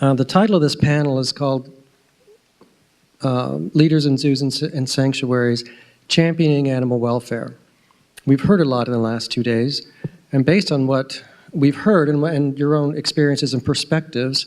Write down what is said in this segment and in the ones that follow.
The title of this panel is called Leaders in Zoos and Sanctuaries, Championing Animal Welfare. We've heard a lot in the last 2 days, and based on what we've heard and your own experiences and perspectives,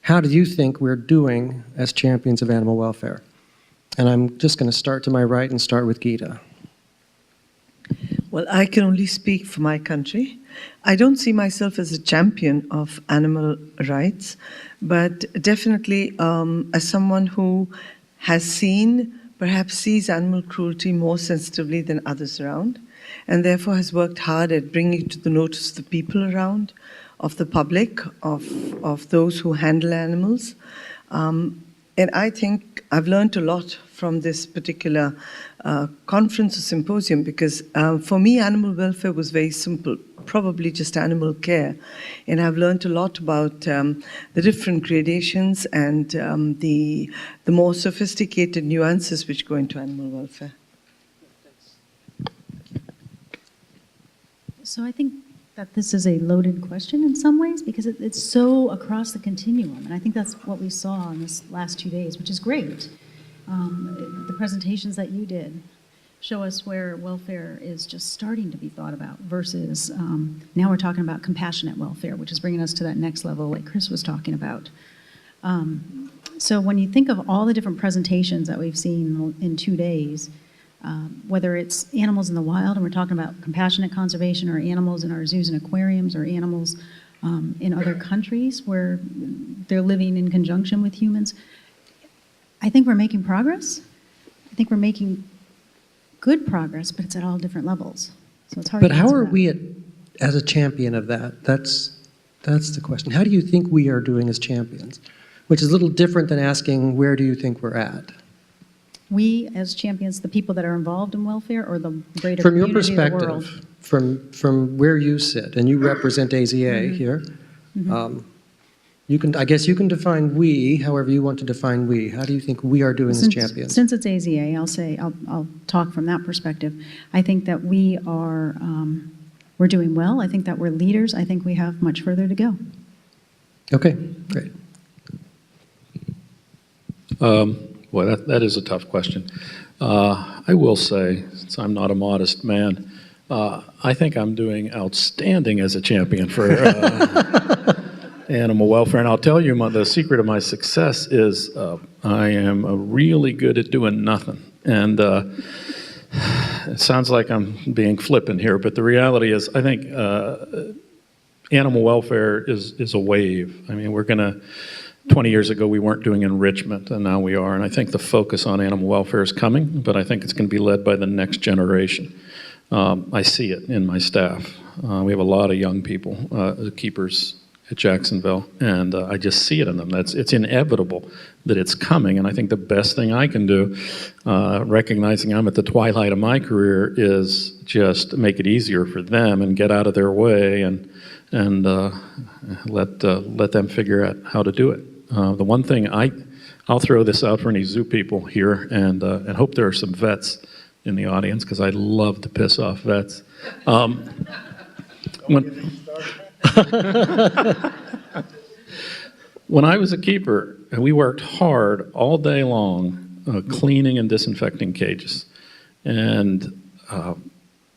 how do you think we're doing as champions of animal welfare? And I'm just going to start to my right and start with Geeta. Well, I can only speak for my country. I don't see myself as a champion of animal rights, but definitely as someone who has seen, perhaps sees animal cruelty more sensitively than others around, and therefore has worked hard at bringing it to the notice of the people around, of the public, of those who handle animals. And I think I've learned a lot from this particular conference or symposium, because for me, animal welfare was very simple, probably just animal care. And I've learned a lot about the different gradations and the more sophisticated nuances which go into animal welfare. So I think that this is a loaded question in some ways, because it's so across the continuum. And I think that's what we saw in this last 2 days, which is great. The presentations that you did show us where welfare is just starting to be thought about versus now we're talking about compassionate welfare, which is bringing us to that next level like Chris was talking about. So when you think of all the different presentations that we've seen in 2 days, whether it's animals in the wild, and we're talking about compassionate conservation, or animals in our zoos and aquariums, or animals in other countries where they're living in conjunction with humans, I think we're making progress. I think we're making good progress, but it's at all different levels. So it's hard to answer that. But how are we as a champion of that? That's the question. How do you think we are doing as champions? Which is a little different than asking, where do you think we're at? We, as champions, the people that are involved in welfare, or the greater from your community of the world? perspective, from where you sit, and you represent AZA here, I guess you can define we however you want to define we. How do you think we are doing as champions? Since it's AZA, I'll talk from that perspective. I think that we are we're doing well. I think that we're leaders. I think we have much further to go. Okay, great. Boy, that is a tough question. I will say, since I'm not a modest man, I think I'm doing outstanding as a champion for animal welfare. And I'll tell you, the secret of my success is I am really good at doing nothing. And it sounds like I'm being flippant here, but the reality is I think animal welfare is a wave. I mean, 20 years ago, we weren't doing enrichment, and now we are. And I think the focus on animal welfare is coming, but I think it's going to be led by the next generation. I see it in my staff. We have a lot of young people, keepers at Jacksonville, and I just see it in them. It's inevitable that it's coming, and I think the best thing I can do, recognizing I'm at the twilight of my career, is just make it easier for them and get out of their way and let them figure out how to do it. The one thing I'll throw this out for any zoo people here, and hope there are some vets in the audience, because I love to piss off vets. When I was a keeper, we worked hard all day long cleaning and disinfecting cages, and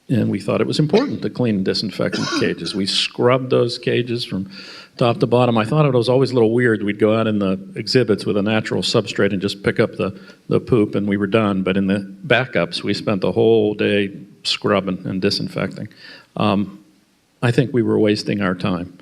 we thought it was important to clean and disinfect cages. We scrubbed those cages from top to bottom. I thought it was always a little weird. We'd go out in the exhibits with a natural substrate and just pick up the poop, and we were done. But in the backups, we spent the whole day scrubbing and disinfecting. I think we were wasting our time.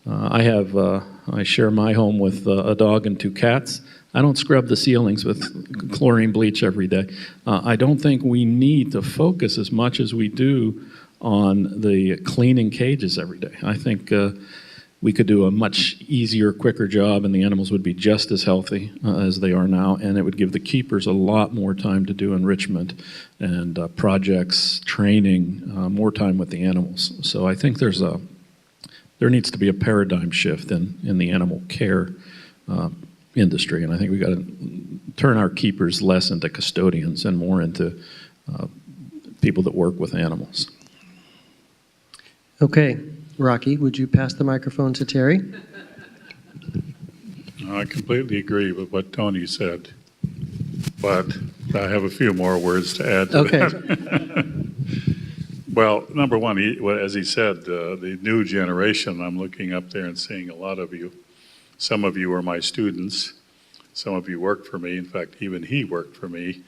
I share my home with a dog and 2 cats. I don't scrub the ceilings with chlorine bleach every day. I don't think we need to focus as much as we do on the cleaning cages every day. I think we could do a much easier, quicker job, and the animals would be just as healthy as they are now, and it would give the keepers a lot more time to do enrichment and projects, training, more time with the animals. So I think there needs to be a paradigm shift in the animal care industry, and I think we've got to turn our keepers less into custodians and more into people that work with animals. Okay, Rocky, would you pass the microphone to Terry? All I completely agree with what Tony said, but I have a few more words to add to Okay. that. Well, number one, as he said, the new generation, I'm looking up there and seeing a lot of you. Some of you are my students. Some of you work for me. In fact, even he worked for me.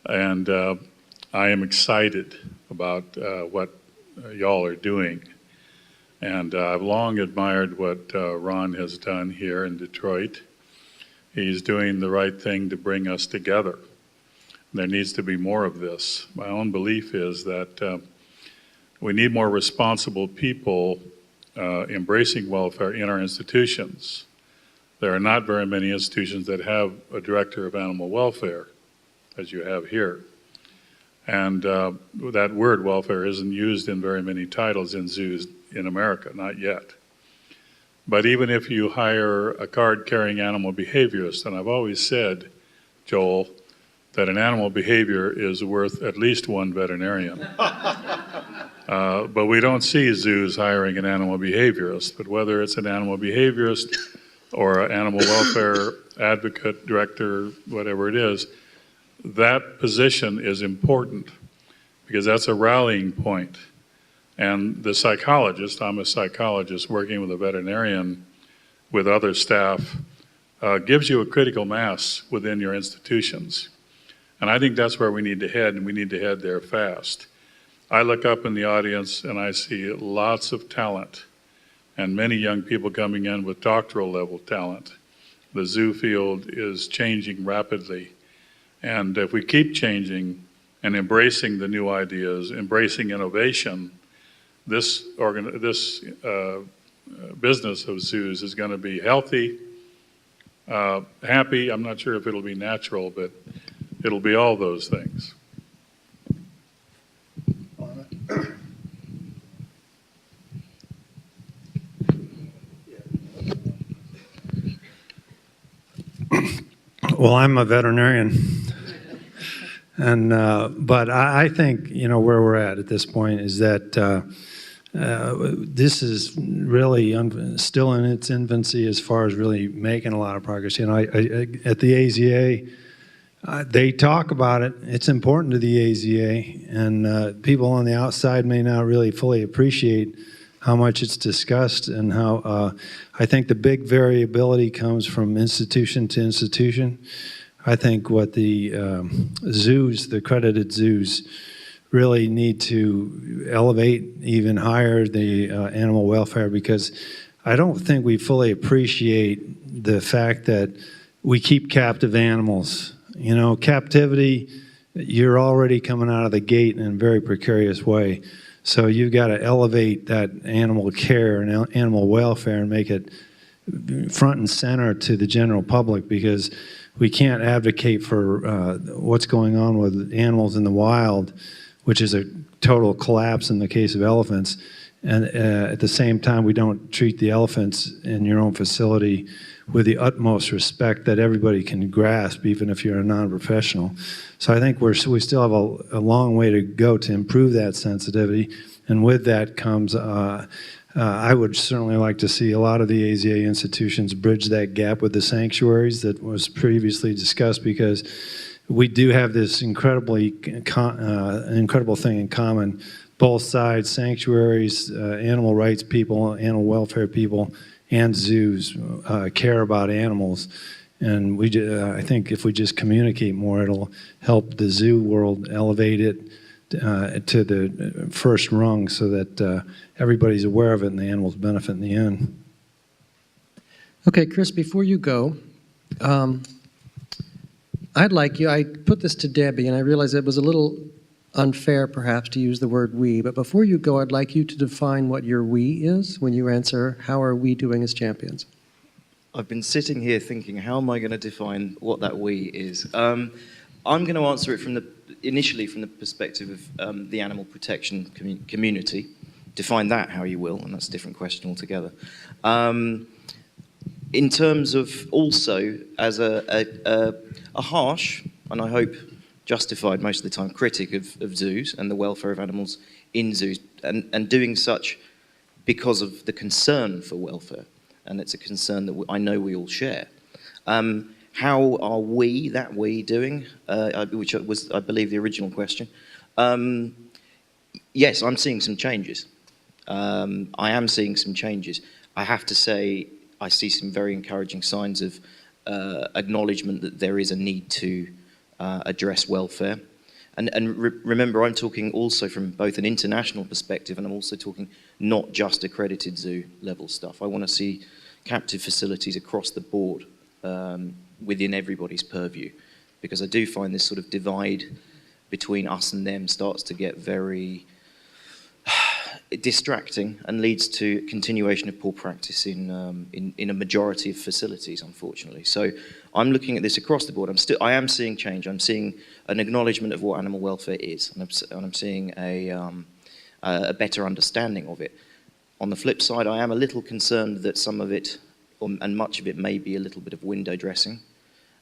And I am excited about what y'all are doing. And I've long admired what Ron has done here in Detroit. He's doing the right thing to bring us together. There needs to be more of this. My own belief is that we need more responsible people embracing welfare in our institutions. There are not very many institutions that have a director of animal welfare, as you have here. And that word welfare isn't used in very many titles in zoos in America, not yet. But even if you hire a card-carrying animal behaviorist, and I've always said, Joel, that an animal behavior is worth at least one veterinarian. But we don't see zoos hiring an animal behaviorist. But whether it's an animal behaviorist or an animal welfare advocate, director, whatever it is, that position is important because that's a rallying point. And the psychologist, I'm a psychologist working with a veterinarian with other staff, gives you a critical mass within your institutions. And I think that's where we need to head, and we need to head there fast. I look up in the audience and I see lots of talent and many young people coming in with doctoral level talent. The zoo field is changing rapidly. And if we keep changing and embracing the new ideas, embracing innovation, this business of zoos is going to be healthy, happy. I'm not sure if it'll be natural, but it'll be all those things. Well, I'm a veterinarian, and but I think where we're at this point is that this is really still in its infancy as far as really making a lot of progress. At the AZA, they talk about it. It's important to the AZA, and people on the outside may not really fully appreciate how much it's discussed and how I think the big variability comes from institution to institution. I think what the zoos, the accredited zoos, really need to elevate even higher the animal welfare, because I don't think we fully appreciate the fact that we keep captive animals. Captivity, you're already coming out of the gate in a very precarious way. So you've got to elevate that animal care and animal welfare and make it front and center to the general public, because we can't advocate for what's going on with animals in the wild, which is a total collapse in the case of elephants. And at the same time, we don't treat the elephants in your own facility with the utmost respect that everybody can grasp, even if you're a non-professional. So I think we still have a long way to go to improve that sensitivity. And with that comes, I would certainly like to see a lot of the AZA institutions bridge that gap with the sanctuaries that was previously discussed, because we do have this incredible thing in common. Both sides, sanctuaries, animal rights people, animal welfare people, and zoos care about animals. And I think if we just communicate more, it'll help the zoo world elevate it to the first rung, so that everybody's aware of it and the animals benefit in the end. Okay, Chris, before you go, I put this to Debbie, and I realized it was a little unfair perhaps to use the word we, but before you go, I'd like you to define what your we is when you answer, how are we doing as champions? I've been sitting here thinking, how am I going to define what that we is? I'm going to answer it initially from the perspective of the animal protection community. Define that how you will, and that's a different question altogether. In terms of also as a harsh, and I hope justified most of the time, critic of zoos and the welfare of animals in zoos, and doing such because of the concern for welfare, and it's a concern that I know we all share. How are we doing? Which was, I believe, the original question. Yes, I'm seeing some changes. I am seeing some changes. I have to say, I see some very encouraging signs of acknowledgement that there is a need to address welfare. And remember, I'm talking also from both an international perspective, and I'm also talking not just accredited zoo level stuff. I want to see captive facilities across the board within everybody's purview, because I do find this sort of divide between us and them starts to get very distracting and leads to continuation of poor practice in a majority of facilities, unfortunately. So I'm looking at this across the board. I am seeing change. I'm seeing an acknowledgement of what animal welfare is, and I'm seeing a better understanding of it. On the flip side, I am a little concerned that some of it, and much of it, may be a little bit of window dressing,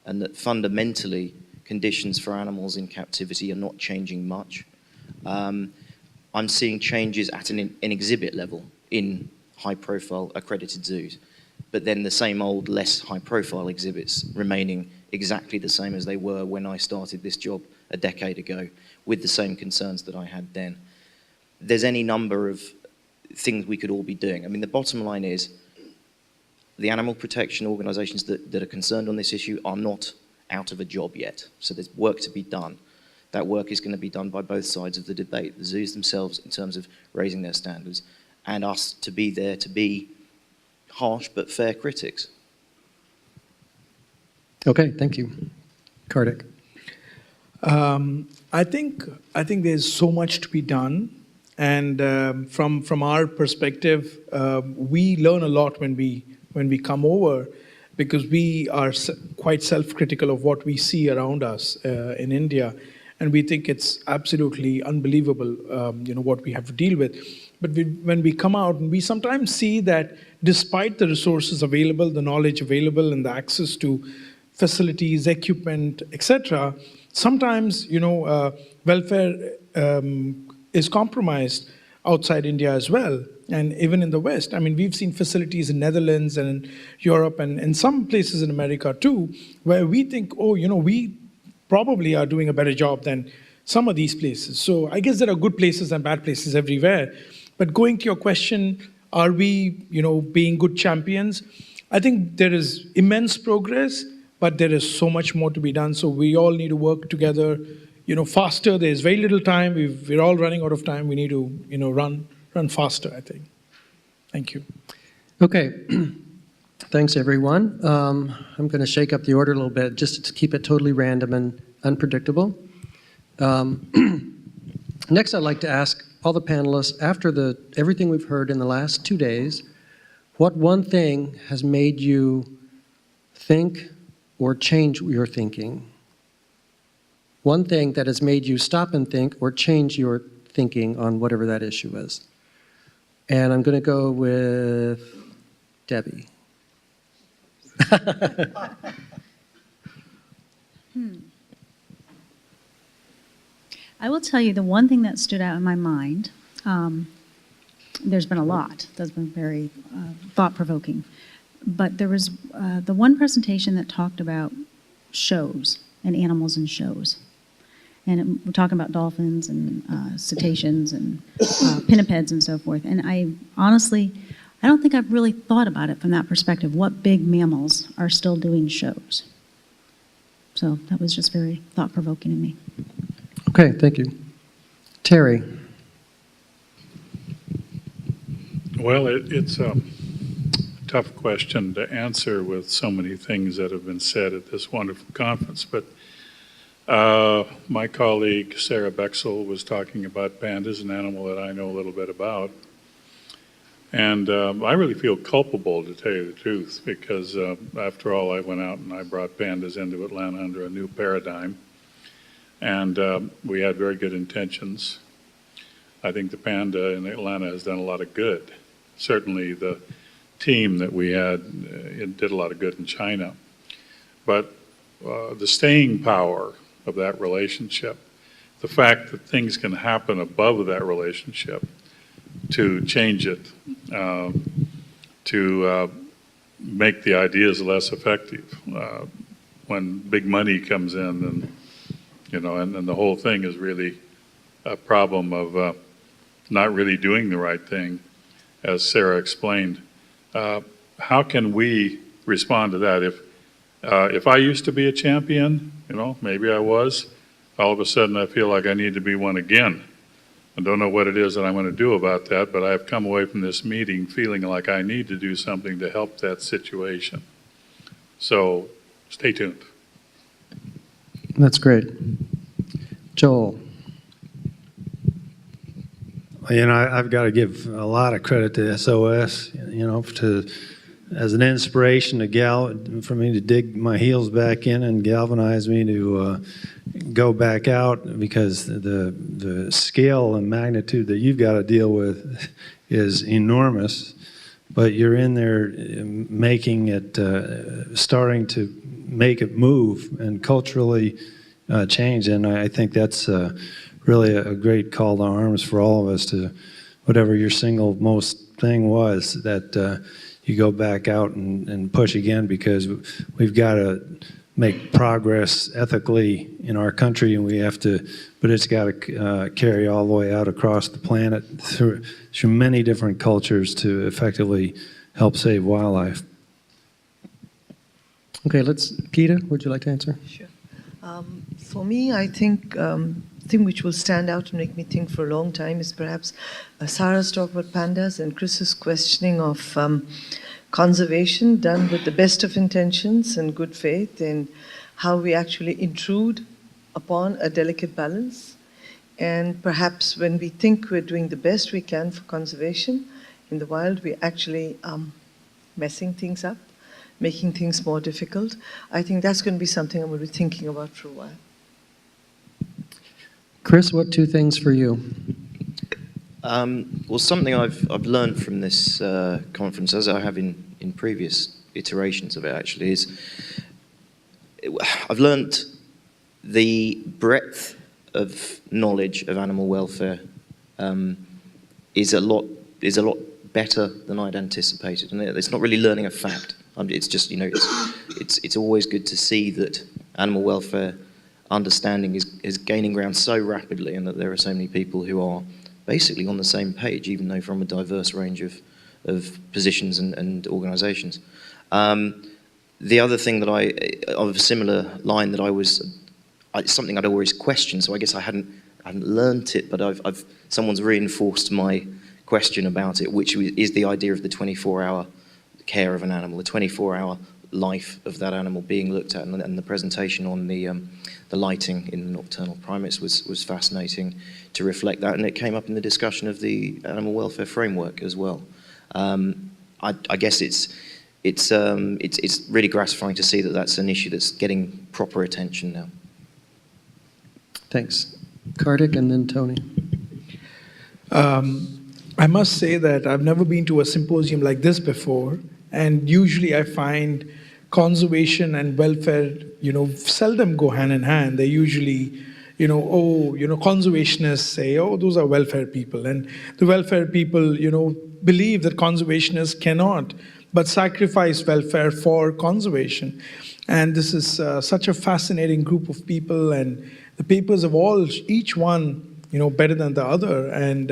and that fundamentally conditions for animals in captivity are not changing much. I'm seeing changes at an exhibit level in high-profile accredited zoos, but then the same old, less high-profile exhibits remaining exactly the same as they were when I started this job a decade ago, with the same concerns that I had then. There's any number of things we could all be doing. I mean, the bottom line is the animal protection organisations that are concerned on this issue are not out of a job yet, so there's work to be done. That work is going to be done by both sides of the debate, the zoos themselves in terms of raising their standards, and us to be there to be harsh but fair critics. Okay, thank you. Kartik. I think there's so much to be done, and from our perspective, we learn a lot when we come over, because we are quite self-critical of what we see around us in India. And we think it's absolutely unbelievable, what we have to deal with. But when we come out, we sometimes see that despite the resources available, the knowledge available, and the access to facilities, equipment, etc., sometimes, welfare is compromised outside India as well, and even in the West. I mean, we've seen facilities in Netherlands and in Europe and in some places in America too, where we think, we probably are doing a better job than some of these places. So I guess there are good places and bad places everywhere. But going to your question, are we, being good champions? I think there is immense progress, but there is so much more to be done. So we all need to work together, faster. There's very little time. We're all running out of time. We need to, run faster, I think. Thank you. Okay. Thanks, everyone. I'm going to shake up the order a little bit just to keep it totally random and unpredictable. Next, I'd like to ask all the panelists, after everything we've heard in the last 2 days, what one thing has made you think or change your thinking? One thing that has made you stop and think or change your thinking on whatever that issue is. And I'm going to go with Debbie. I will tell you the one thing that stood out in my mind. There's been a lot that's been very thought-provoking, but there was the one presentation that talked about shows and animals in shows, and we're talking about dolphins and cetaceans and pinnipeds and so forth. And I don't think I've really thought about it from that perspective. What big mammals are still doing shows? So that was just very thought-provoking to me. Okay, thank you. Terry. Well, it's a tough question to answer with so many things that have been said at this wonderful conference, but my colleague Sarah Bexel was talking about pandas, an animal that I know a little bit about. And I really feel culpable, to tell you the truth, because after all, I went out and I brought pandas into Atlanta under a new paradigm. And we had very good intentions. I think the panda in Atlanta has done a lot of good. Certainly the team that we had it did a lot of good in China. But the staying power of that relationship, the fact that things can happen above that relationship to change it, to make the ideas less effective. When big money comes in, and and the whole thing is really a problem of not really doing the right thing, as Sarah explained. How can we respond to that? If I used to be a champion, maybe I was, all of a sudden I feel like I need to be one again. I don't know what it is that I'm going to do about that, but I've come away from this meeting feeling like I need to do something to help that situation. So stay tuned. That's great. Joel. I've got to give a lot of credit to SOS, as an inspiration for me to dig my heels back in and galvanize me to go back out, because the scale and magnitude that you've got to deal with is enormous. But you're in there making it, starting to make it move and culturally change, and I think that's really a great call to arms for all of us, to whatever your single most thing was, that you go back out and push again, because we've got to make progress ethically in our country, and we have to, but it's got to carry all the way out across the planet through many different cultures to effectively help save wildlife. Okay, Peter, would you like to answer? Sure. For me, I think thing which will stand out and make me think for a long time is perhaps Sarah's talk about pandas and Chris's questioning of conservation done with the best of intentions and good faith, and how we actually intrude upon a delicate balance. And perhaps when we think we're doing the best we can for conservation in the wild, we're actually messing things up, making things more difficult. I think that's going to be something I'm going to be thinking about for a while. Chris, what two things for you? Well, something I've learned from this conference, as I have in previous iterations of it actually, is I've learned the breadth of knowledge of animal welfare is a lot better than I'd anticipated, and it's not really learning a fact. It's just it's always good to see that animal welfare understanding is gaining ground so rapidly, and that there are so many people who are basically on the same page, even though from a diverse range of positions and organisations. The other thing that of a similar line that it's something I'd always questioned, so I guess I hadn't learnt it, but someone's reinforced my question about it, which is the idea of the 24-hour care of an animal, the 24-hour life of that animal being looked at, and the presentation on the lighting in the nocturnal primates was fascinating to reflect that, and it came up in the discussion of the animal welfare framework as well. I guess it's really gratifying to see that that's an issue that's getting proper attention now. Thanks. Kartik and then Tony. I must say that I've never been to a symposium like this before, and usually I find conservation and welfare, seldom go hand in hand. They usually, conservationists say, oh, those are welfare people, and the welfare people, believe that conservationists cannot but sacrifice welfare for conservation. And this is such a fascinating group of people, and the papers have each one, better than the other, and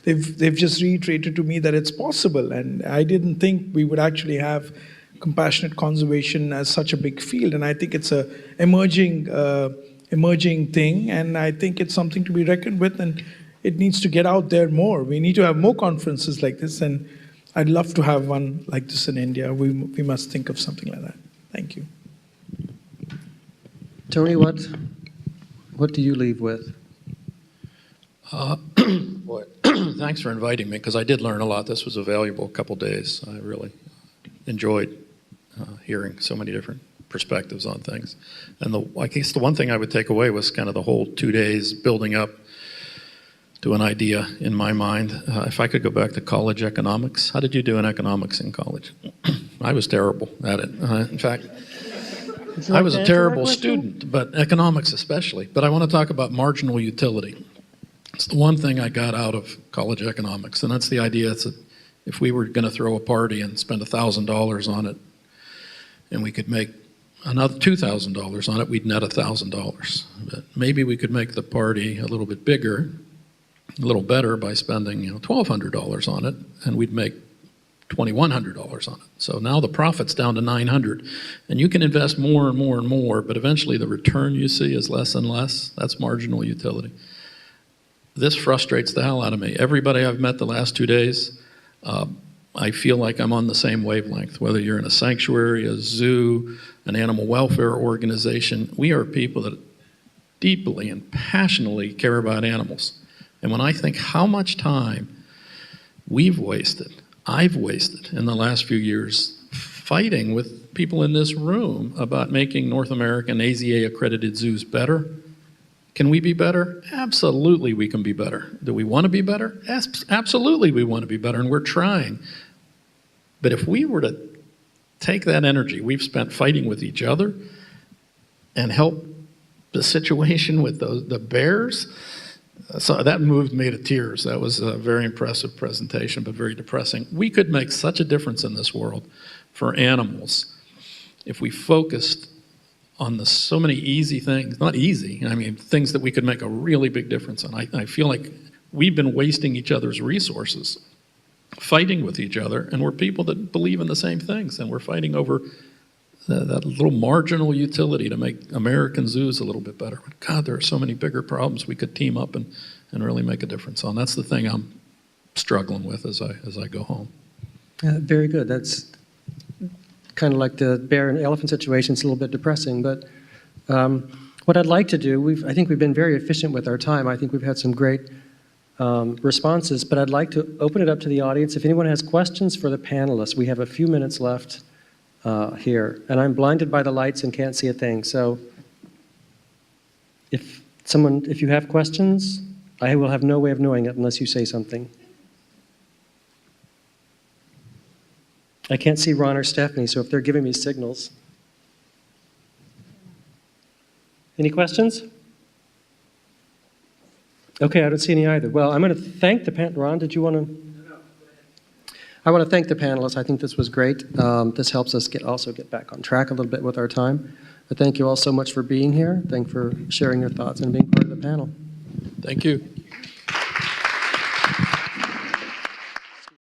they've just reiterated to me that it's possible. And I didn't think we would actually have compassionate conservation as such a big field, and I think it's a emerging thing, and I think it's something to be reckoned with, and it needs to get out there more. We need to have more conferences like this, and I'd love to have one like this in India. We must think of something like that. Thank you. Tony, what do you leave with? Boy, thanks for inviting me, because I did learn a lot. This was a valuable couple days. I really enjoyed hearing so many different perspectives on things. And I guess the one thing I would take away was kind of the whole 2 days building up to an idea in my mind. If I could go back to college economics, how did you do in economics in college? I was terrible at it. In fact, I was a terrible student, but economics especially. But I want to talk about marginal utility. It's the one thing I got out of college economics, and that's the idea If we were going to throw a party and spend $1,000 on it, and we could make another $2,000 on it, we'd net $1,000. But maybe we could make the party a little bit bigger, a little better by spending $1,200 on it, and we'd make $2,100 on it. So now the profit's down to $900, and you can invest more and more and more, but eventually the return you see is less and less. That's marginal utility. This frustrates the hell out of me. Everybody I've met the last 2 days, I feel like I'm on the same wavelength. Whether you're in a sanctuary, a zoo, an animal welfare organization, we are people that deeply and passionately care about animals. And when I think how much time we've wasted, I've wasted in the last few years fighting with people in this room about making North American AZA accredited zoos better. Can we be better? Absolutely we can be better. Do we want to be better? Absolutely we want to be better, and we're trying. But if we were to take that energy we've spent fighting with each other and help the situation with the bears, so that moved me to tears. That was a very impressive presentation, but very depressing. We could make such a difference in this world for animals if we focused on so many easy things, not easy, I mean, things that we could make a really big difference on. I feel like we've been wasting each other's resources, fighting with each other, and we're people that believe in the same things, and we're fighting over that little marginal utility to make American zoos a little bit better. But God, there are so many bigger problems we could team up and really make a difference on. That's the thing I'm struggling with as I go home. Very good. That's kind of like the bear and elephant situation. It's a little bit depressing, but what I'd like to do, I think we've been very efficient with our time. I think we've had some great responses, but I'd like to open it up to the audience. If anyone has questions for the panelists, we have a few minutes left here, and I'm blinded by the lights and can't see a thing. So if you have questions, I will have no way of knowing it unless you say something. I can't see Ron or Stephanie, so if they're giving me signals. Any questions? Okay, I don't see any either. Well, I'm going to thank the panel. Ron, did you want to? I want to thank the panelists. I think this was great. This helps us also get back on track a little bit with our time. But thank you all so much for being here. Thank you for sharing your thoughts and being part of the panel. Thank you.